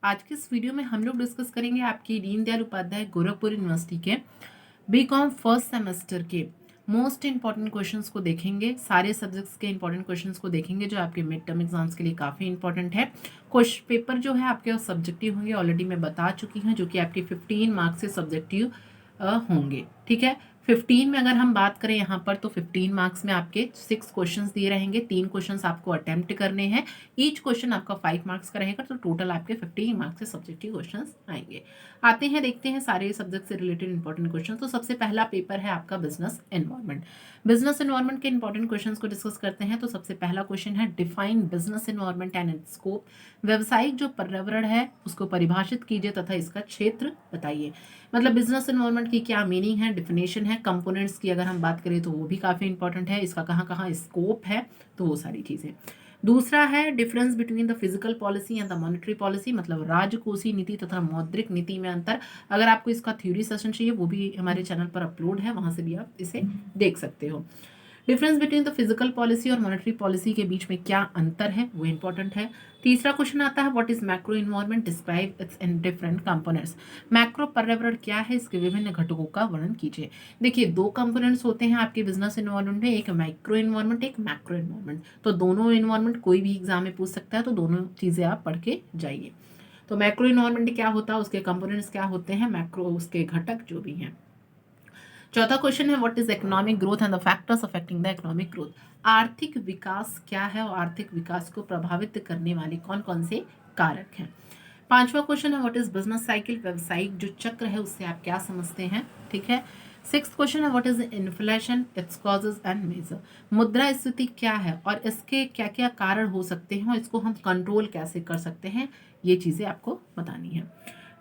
आज के इस वीडियो में हम लोग डिस्कस करेंगे आपकी दीनदयाल उपाध्याय गोरखपुर यूनिवर्सिटी के बीकॉम फर्स्ट सेमेस्टर के मोस्ट इंपॉर्टेंट क्वेश्चंस को देखेंगे। सारे सब्जेक्ट्स के इंपॉर्टेंट क्वेश्चंस को देखेंगे जो आपके मिड टर्म एग्जाम्स के लिए काफ़ी इंपॉर्टेंट है। क्वेश्चन पेपर जो है आपके सब्जेक्टिव होंगे, ऑलरेडी मैं बता चुकी हूँ, जो कि आपके 15 मार्क्स से सब्जेक्टिव होंगे। ठीक है, 15 में अगर हम बात करें यहाँ पर तो 15 मार्क्स में आपके 6 क्वेश्चंस दिए रहेंगे, 3 क्वेश्चंस आपको अटेम्प्ट करने हैं। ईच क्वेश्चन आपका 5 मार्क्स का रहेगा, तो टोटल आपके 15 मार्क्स से सब्जेक्टिव क्वेश्चंस आएंगे। आते हैं, देखते हैं सारे सब्जेक्ट से रिलेटेड इंपॉर्टेंट क्वेश्चन। तो सबसे पहला पेपर है आपका बिजनेस एनवायरनमेंट। बिजनेस एनवायरनमेंट के इंपॉर्टेंट क्वेश्चंस को डिस्कस करते हैं। तो सबसे पहला क्वेश्चन है define business environment and it's scope. व्यवसायिक जो पर्यावरण है उसको परिभाषित कीजिए तथा इसका क्षेत्र बताइए। मतलब बिजनेस एनवायरनमेंट की क्या मीनिंग है, डिफिनेशन है। कंपोनेंट्स की अगर हम बात करें तो वो भी काफ़ी इंपॉर्टेंट है, इसका कहाँ कहाँ स्कोप है, तो वो सारी चीज़ें। दूसरा है difference between the physical policy and the monetary policy, मतलब राजकोषीय नीति तथा मौद्रिक नीति में अंतर। अगर आपको इसका थ्योरी सेशन चाहिए वो भी हमारे चैनल पर अपलोड है, वहां से भी आप इसे देख सकते हो। Difference between the physical policy और मॉनेटरी पॉलिसी के बीच में क्या अंतर है, वो इंपॉर्टेंट है। तीसरा क्वेश्चन आता है what is macro environment, describe it's in different components. Macro पर्यावरण क्या है, इसके विभिन्न घटकों का वर्णन कीजिए। देखिए, दो कंपोनेंट्स होते हैं आपके बिजनेस इन्वायरमेंट में, एक माइक्रो इन्वायरमेंट, एक मैक्रो इन्वायरमेंट। तो दोनों इन्वायरमेंट कोई भी एग्जाम में पूछ सकता है, तो दोनों चीजें आप पढ़ के जाइए। तो मैक्रो इन्वायरमेंट क्या होता है, उसके कंपोनेंट्स क्या होते हैं, मैक्रो उसके घटक जो भी हैं। चौथा क्वेश्चन है what is economic growth and the factors affecting the economic growth. आर्थिक विकास क्या है और आर्थिक विकास को प्रभावित करने वाले कौन कौन से कारक हैं। पांचवा क्वेश्चन है व्हाट इज बिजनेस साइकिल। व्यवसायिक जो चक्र है उससे आप क्या समझते हैं। ठीक है। सिक्स क्वेश्चन है what is inflation, its causes and major. मुद्रास्फीति क्या है और इसके क्या क्या कारण हो सकते हैं और इसको हम कंट्रोल कैसे कर सकते हैं, ये चीजें आपको बतानी है।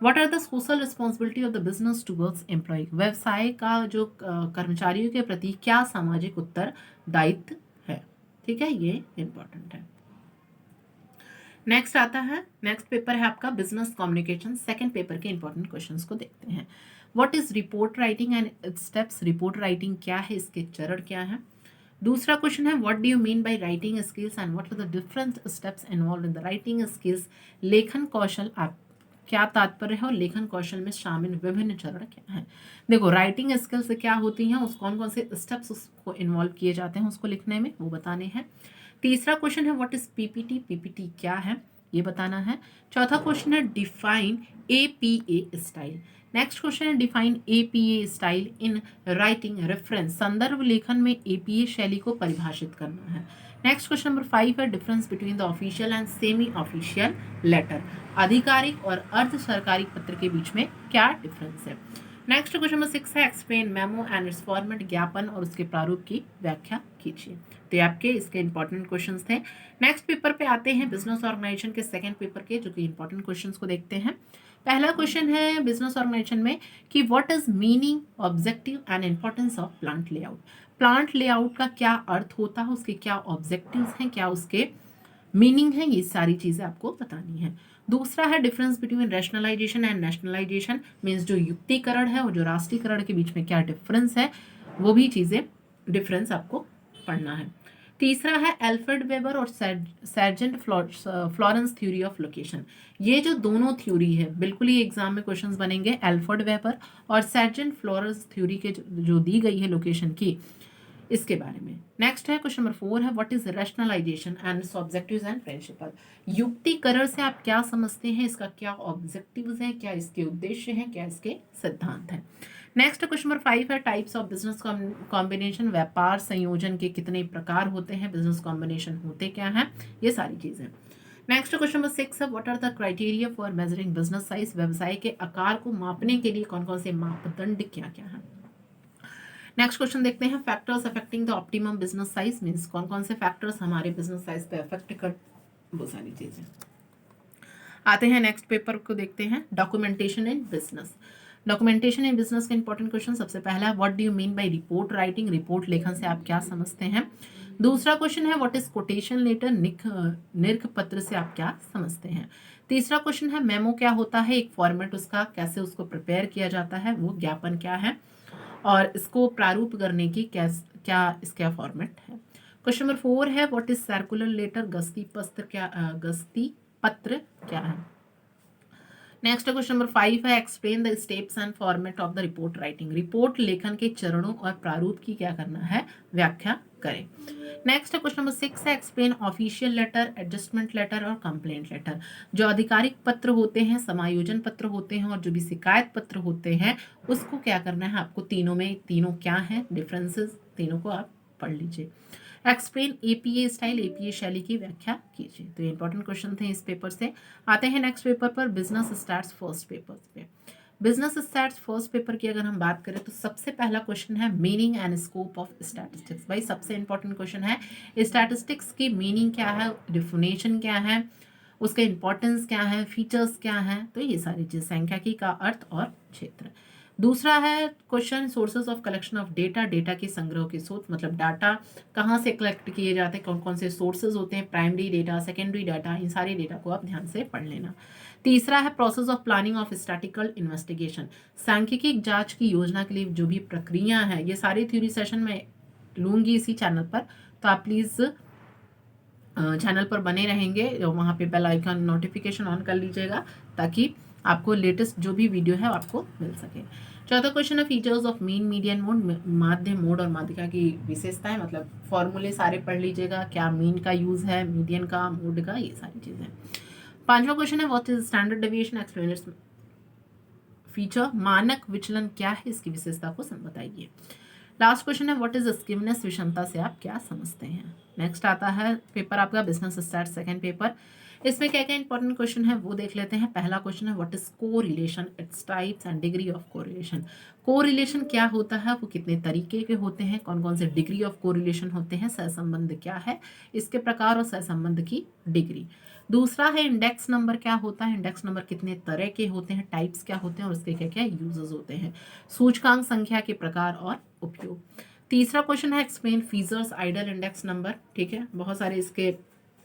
What are the social responsibility of the business towards employ. व्यवसाय का जो कर्मचारियों के प्रति क्या सामाजिक उत्तरदायित्व है। ठीक है, ये इंपॉर्टेंट है। नेक्स्ट आता है, नेक्स्ट पेपर है आपका बिजनेस कम्युनिकेशन। सेकंड पेपर के इंपॉर्टेंट क्वेश्चंस को देखते हैं। What is report writing and its steps. Report writing क्या है, इसके चरण क्या है। दूसरा क्वेश्चन है what do you mean by writing skills and what are the different steps involve in the writing skills. लेखन कौशल आप क्या तात्पर्य है और लेखन कौशल में शामिल विभिन्न चरण क्या हैं। देखो, राइटिंग स्किल्स क्या होती हैं, उस कौन कौन से स्टेप्स उसको इन्वॉल्व किए जाते हैं उसको लिखने में, वो बताने हैं। तीसरा क्वेश्चन है व्हाट इज पीपीटी, पीपीटी क्या है, ये बताना है। चौथा क्वेश्चन है define APA style. Next question है define APA style in writing reference. संदर्भ लेखन में एपीए शैली को परिभाषित करना है। नेक्स्ट क्वेश्चन नंबर 5 है difference between the official and semi official letter. आधिकारिक और अर्ध सरकारी पत्र के बीच में क्या डिफरेंस है। नेक्स्ट क्वेश्चन नंबर 6 है explain memo and it's format. ज्ञापन और उसके प्रारूप की व्याख्या कीजिए। तो ये आपके इसके इंपॉर्टेंट क्वेश्चंस थे। नेक्स्ट पेपर पे आते हैं बिजनेस ऑर्गेनाइजेशन के सेकंड पेपर के, जो कि इंपॉर्टेंट क्वेश्चंस को देखते हैं। पहला क्वेश्चन है बिजनेस ऑर्गेनाइजेशन में कि what is meaning, objective and importance of plant layout. Plant layout का क्या अर्थ होता है, उसके क्या ऑब्जेक्टिव्स हैं, क्या उसके मीनिंग है, ये सारी चीजें आपको बतानी है। दूसरा है difference between rationalisation and nationalisation, means जो युक्तिकरण है और जो राष्ट्रीयकरण के बीच में क्या डिफरेंस है, वो भी चीजें डिफरेंस आपको पढ़ना है। तीसरा है एल्फ्रेड वेबर और sergeant Florence theory of location. ये जो दोनों थ्योरी है बिल्कुल ही एग्जाम में क्वेश्चंस बनेंगे, एल्फ्रेड वेबर और सर्जेंट फ्लोरेंस थ्योरी के जो दी गई है लोकेशन की, इसके बारे में। नेक्स्ट है क्वेश्चन नंबर 4 है what is rationalisation and its objectives and principle. युक्तिकरण से आप क्या समझते हैं, इसका क्या ऑब्जेक्टिव्स हैं, क्या इसके उद्देश्य हैं, क्या इसके सिद्धांत हैं। नेक्स्ट क्वेश्चन नंबर 5 है टाइप्स ऑफ बिजनेस कॉम्बिनेशन। व्यापार संयोजन के कितने प्रकार होते हैं, बिजनेस कॉम्बिनेशन होते क्या हैं, ये सारी चीजें। नेक्स्ट क्वेश्चन नंबर 6 है what are the criteria for measuring business size. व्यवसाय के आकार को मापने के लिए कौन कौन से मापदंड क्या क्या है। नेक्स्ट क्वेश्चन देखते हैं factors affecting the optimum business size, means कौन कौन से फैक्टर्स हमारे बिजनेस साइज पे अफेक्ट कर, वो सारी चीजें। आते हैं नेक्स्ट पेपर को देखते हैं documentation in business. Documentation in business का इंपॉर्टेंट क्वेश्चन सबसे पहला है what do you mean bye report writing. Report लेखन से आप क्या समझते हैं। दूसरा क्वेश्चन है व्हाट इज कोटेशन लेटर। निर्ख पत्र से आप क्या समझते हैं। तीसरा क्वेश्चन है मेमो क्या होता है, एक फॉर्मेट उसका, कैसे उसको प्रिपेयर किया जाता है, वो ज्ञापन क्या है और इसको प्रारूप करने की क्या इसका फॉर्मेट है। क्वेश्चन नंबर 4 है व्हाट इज सर्कुलर लेटर। गस्ती पत्र क्या है। नेक्स्ट क्वेश्चन नंबर 5 है explain the steps and format of the report writing. Report लेखन के चरणों और प्रारूप की क्या करना है, व्याख्या करें। नेक्स्ट क्वेश्चन नंबर 6 है explain official letter, adjustment letter और कंप्लेंट लेटर। जो आधिकारिक पत्र होते हैं, समायोजन पत्र होते हैं और जो भी शिकायत पत्र होते हैं उसको क्या करना है आपको, तीनों में तीनों क्या है डिफरेंसेस, तीनों को आप पढ़ लीजिए। एक्सप्लेन एपीए स्टाइल, एपीए शैली की व्याख्या कीजिए। तो ये इंपॉर्टेंट क्वेश्चन थे इस पेपर से। आते हैं नेक्स्ट पेपर पर, बिजनेस स्टार्ट्स फर्स्ट पेपर पे। बिजनेस स्टैट्स फर्स्ट पेपर की अगर हम बात करें तो सबसे पहला क्वेश्चन है meaning and scope of statistics. भाई सबसे इंपॉर्टेंट क्वेश्चन है, स्टैटिस्टिक्स की मीनिंग क्या है, डिफिनेशन क्या है, उसका इंपॉर्टेंस क्या है, फीचर्स क्या है, तो ये सारी चीज, सांख्यिकी का अर्थ और क्षेत्र। दूसरा है question sources of collection of data, data के संग्रह के स्रोत, मतलब डाटा कहाँ से कलेक्ट किए जाते हैं, कौन कौन से सोर्सेज होते हैं, प्राइमरी डेटा, सेकेंडरी डाटा, इन सारे डेटा को आप ध्यान से पढ़ लेना। तीसरा है process of planning of statistical investigation, सांख्यिकी जांच की योजना के लिए जो भी प्रक्रिया है, ये सारी थ्योरी सेशन में लूंगी इसी चैनल पर, तो आप प्लीज़ चैनल पर बने रहेंगे, वहाँ पे बेल आइकन नोटिफिकेशन ऑन कर लीजिएगा ताकि आपको लेटेस्ट जो भी वीडियो है आपको मिल सके। चौथा क्वेश्चन है features of mean, median mode, माध्य मोड और माध्यिका की विशेषताएं, मतलब फॉर्मूले सारे पढ़ लीजिएगा, क्या मीन का यूज है, मीडियन का, मोड का, ये सारी चीजें। पांचवा क्वेश्चन है what is standard deviation, explain its feature, मानक विचलन क्या है, इसकी विशेषता को बताइए। लास्ट क्वेश्चन है व्हाट इज स्कीमनेस, विषमता से आप क्या समझते हैं। नेक्स्ट आता है पेपर आपका बिजनेस स्टार्ट सेकंड पेपर। इसमें क्या क्या इंपॉर्टेंट क्वेश्चन है वो देख लेते हैं। पहला क्वेश्चन है व्हाट इज को relation, its types and degree of correlation. को रिलेशन क्या होता है, वो कितने तरीके के होते हैं, कौन कौन से डिग्री ऑफ कोरिलेशन होते हैं, सहसंबंध क्या है, इसके प्रकार और सहसंबंध की डिग्री। दूसरा है इंडेक्स नंबर क्या होता है, इंडेक्स नंबर कितने तरह के होते हैं, टाइप्स क्या होते हैं और उसके क्या क्या यूजेस होते हैं। सूचकांक संख्या के प्रकार और उपयोग। तीसरा क्वेश्चन है explain features ideal index number, ठीक है, बहुत सारे इसके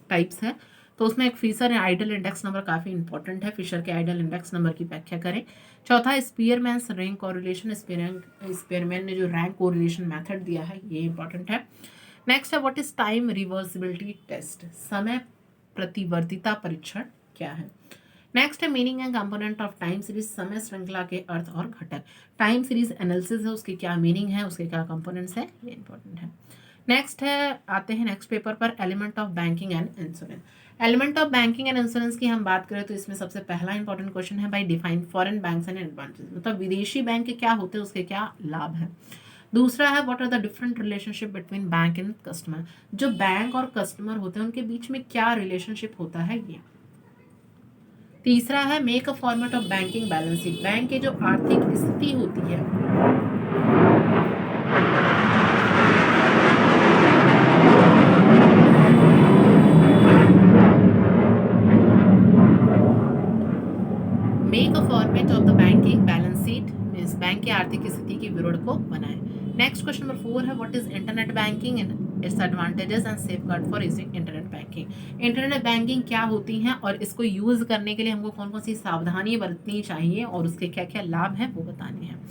टाइप्स हैं, तो उसमें एक फीचर है आइडल इंडेक्स नंबर, काफी इंपॉर्टेंट है, फिशर के आइडल इंडेक्स नंबर की व्याख्या करें। चौथा स्पीयरमैन रैंक कोरिलेशन, स्पीयरमैन ने जो रैंक कोरिलेशन मेथड दिया है ये इंपॉर्टेंट है। नेक्स्ट है what is time reversibility test, समय प्रतिवर्तिता परीक्षण क्या है। नेक्स्ट है meaning and component of time series, समय श्रृंखला के अर्थ और घटक। टाइम सीरीज एनालिसिस है, उसकी क्या मीनिंग है, उसके क्या कंपोनेंट्स है, ये इंपॉर्टेंट है। नेक्स्ट है आते हैं नेक्स्ट पेपर पर element of banking and insurance. Element of banking and insurance की हम बात करें तो इसमें सबसे पहला इंपॉर्टेंट क्वेश्चन है भाई define foreign banks and advantage, मतलब विदेशी बैंक क्या होते हैं, उसके क्या लाभ है। दूसरा है what are the different relationship between bank and customer, जो बैंक और कस्टमर होते हैं उनके बीच में क्या रिलेशनशिप होता है ये। तीसरा है make a format of banking balance sheet, bank की जो आर्थिक स्थिति होती है make a format of the banking balance sheet means bank की आर्थिक स्थिति की विवरण को बनाएं। नेक्स्ट क्वेश्चन नंबर 4 है what is internet banking and its advantages and safeguard for using internet banking. Internet banking क्या होती है और इसको यूज करने के लिए हमको कौन कौन सी सावधानी बरतनी चाहिए और उसके क्या क्या लाभ है वो बताने हैं।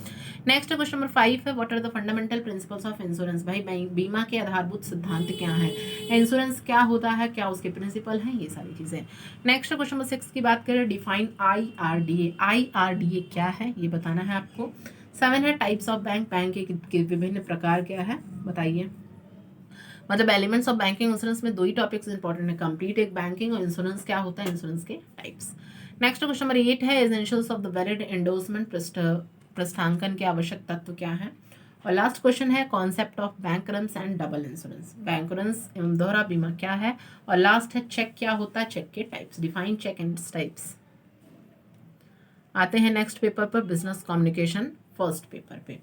नेक्स्ट क्वेश्चन नंबर 5 है what are the fundamental principles of insurance, भाई बीमा के आधारभूत सिद्धांत क्या है, इंश्योरेंस क्या होता है, क्या उसके प्रिंसिपल हैं, ये सारी चीजें। नेक्स्ट क्वेश्चन नंबर 6 की बात करें डिफाइन IRDA, IRDA क्या है ये बताना है आपको। 7 है टाइप्स ऑफ बैंक, बैंक के विभिन्न प्रकार क्या है बताइए। मतलब एलिमेंट्स ऑफ बैंकिंग इंश्योरेंस में दो ही टॉपिक्स इंपॉर्टेंट है, कंप्लीट एक बैंकिंग और इंश्योरेंस क्या होता है, इंश्योरेंस के टाइप्स। नेक्स्ट क्वेश्चन नंबर 8 है essentials of the valid endorsement, प्रस्थांकन के आवश्यक तत्व क्या है। और लास्ट क्वेश्चन है concept of bancassurance and double insurance, bancassurance एवं दोहरा बीमा क्या है। और लास्ट है चेक क्या होता है, चेक के types, define cheque and its types. आते हैं नेक्स्ट पेपर पर बिजनेस कम्युनिकेशन फर्स्ट पेपर पे।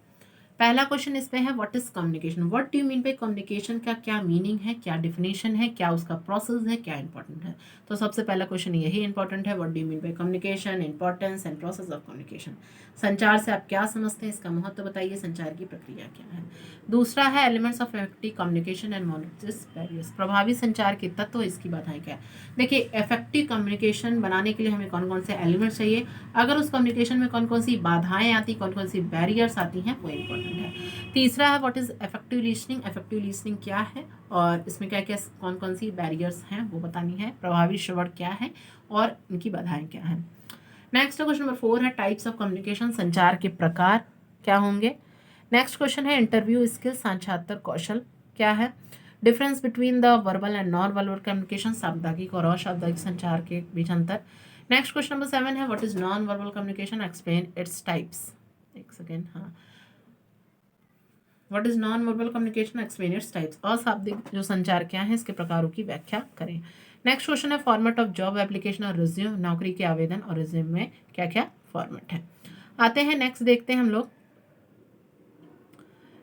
पहला क्वेश्चन इसमें है what is communication, what do you mean by communication का क्या मीनिंग है, क्या डिफिनेशन है, क्या उसका प्रोसेस है, क्या इंपॉर्टेंट है। तो सबसे पहला क्वेश्चन यही इंपॉर्टेंट है, what do you mean by communication, importance and process of communication. संचार से आप क्या समझते हैं, इसका महत्व बताइए, संचार की प्रक्रिया क्या है। दूसरा है elements of effective communication and मोनेटिस बैरियर्स, प्रभावी संचार के तत्व, इसकी बाधाएं क्या है। देखिए इफेक्टिव कम्युनिकेशन बनाने के लिए हमें कौन कौन से एलिमेंट्स चाहिए, अगर उस कम्युनिकेशन में कौन कौन सी बाधाएं आती, कौन कौन सी बैरियर्स आती हैं, वो इंपॉर्टेंट है। तीसरा है what is effective listening, effective listening क्या है और इसमें क्या क्या कौन कौन सी बैरियर्स हैं वो बतानी है। प्रभावी श्रवण क्या है और इनकी बाधाएं क्या हैं। नेक्स्ट क्वेश्चन नंबर 4 है टाइप्स ऑफ कम्युनिकेशन, संचार के प्रकार क्या होंगे। नेक्स्ट क्वेश्चन है इंटरव्यू स्किल, साक्षात्कार कौशल क्या है। Difference between the verbal and non verbal communication, शाब्दिक और अशाब्दिक संचार के बीच अंतर। नेक्स्ट क्वेश्चन नंबर 7 है what is non verbal communication, explain its types. एक सेकेंड, हाँ, what is non verbal communication, explain its types. अशाब्दिक जो संचार क्या है, इसके प्रकारों की व्याख्या करें। नेक्स्ट क्वेश्चन है फॉर्मेट ऑफ जॉब एप्लीकेशन और रिज्यूम, नौकरी के आवेदन और रिज्यूम में क्या क्या फॉर्मेट है। आते हैं नेक्स्ट, देखते हैं हम लोग,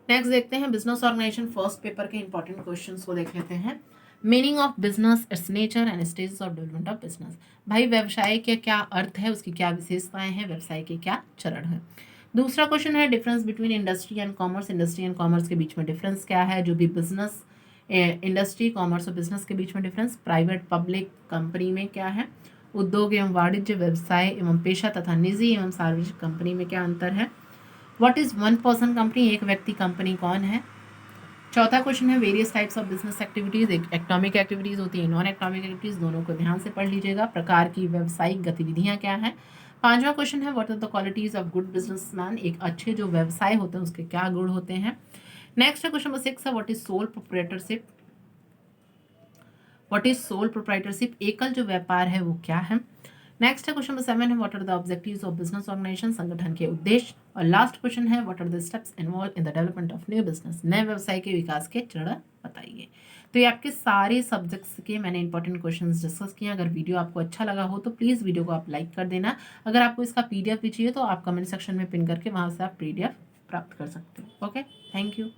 नेक्स्ट देखते हैं बिजनेस ऑर्गेनाइजेशन फर्स्ट पेपर के इंपॉर्टेंट क्वेश्चंस को देख लेते हैं। Meaning of business, it's nature and stages of development of business. भाई व्यवसाय के क्या अर्थ है, उसकी क्या विशेषताएं हैं, व्यवसाय के क्या चरण है। दूसरा क्वेश्चन है difference between industry and commerce, industry and commerce के बीच में डिफरेंस क्या है, जो भी बिजनेस इंडस्ट्री कॉमर्स और बिजनेस के बीच में डिफरेंस। प्राइवेट पब्लिक कंपनी में क्या है, उद्योग एवं वाणिज्य, व्यवसाय एवं पेशा तथा निजी एवं सार्वजनिक कंपनी में क्या अंतर है। What is one person company, एक व्यक्ति कंपनी कौन है। चौथा क्वेश्चन है various types of business activities, एक इकोनॉमिक एक्टिविटीज होती है, नॉन इकोनॉमिक एक्टिविटीज, दोनों को ध्यान से पढ़ लीजिएगा। प्रकार की व्यावसायिक गतिविधियां क्या है। पांचवा क्वेश्चन है what are the qualities of good businessman, एक अच्छे जो व्यवसाय होते हैं उसके क्या गुण होते हैं। नेक्स्ट क्वेश्चन नंबर 6 है what is sole proprietorship, what is sole proprietorship, एकल जो व्यापार है वो क्या है। नेक्स्ट है क्वेश्चन नंबर 7 है what are the objectives of business organisation, संगठन के उद्देश्य। और लास्ट क्वेश्चन है what are the steps involve in the development of new business, नए व्यवसाय के विकास के चरण बताइए। तो ये आपके सारे सब्जेक्ट्स के मैंने इंपॉर्टेंट क्वेश्चंस डिस्कस किए। अगर वीडियो आपको अच्छा लगा हो तो प्लीज़ वीडियो को आप लाइक कर देना। अगर आपको इसका पीडीएफ भी चाहिए तो आप कमेंट सेक्शन में पिन करके वहाँ से आप पीडीएफ प्राप्त कर सकते हो। Okay, thank you.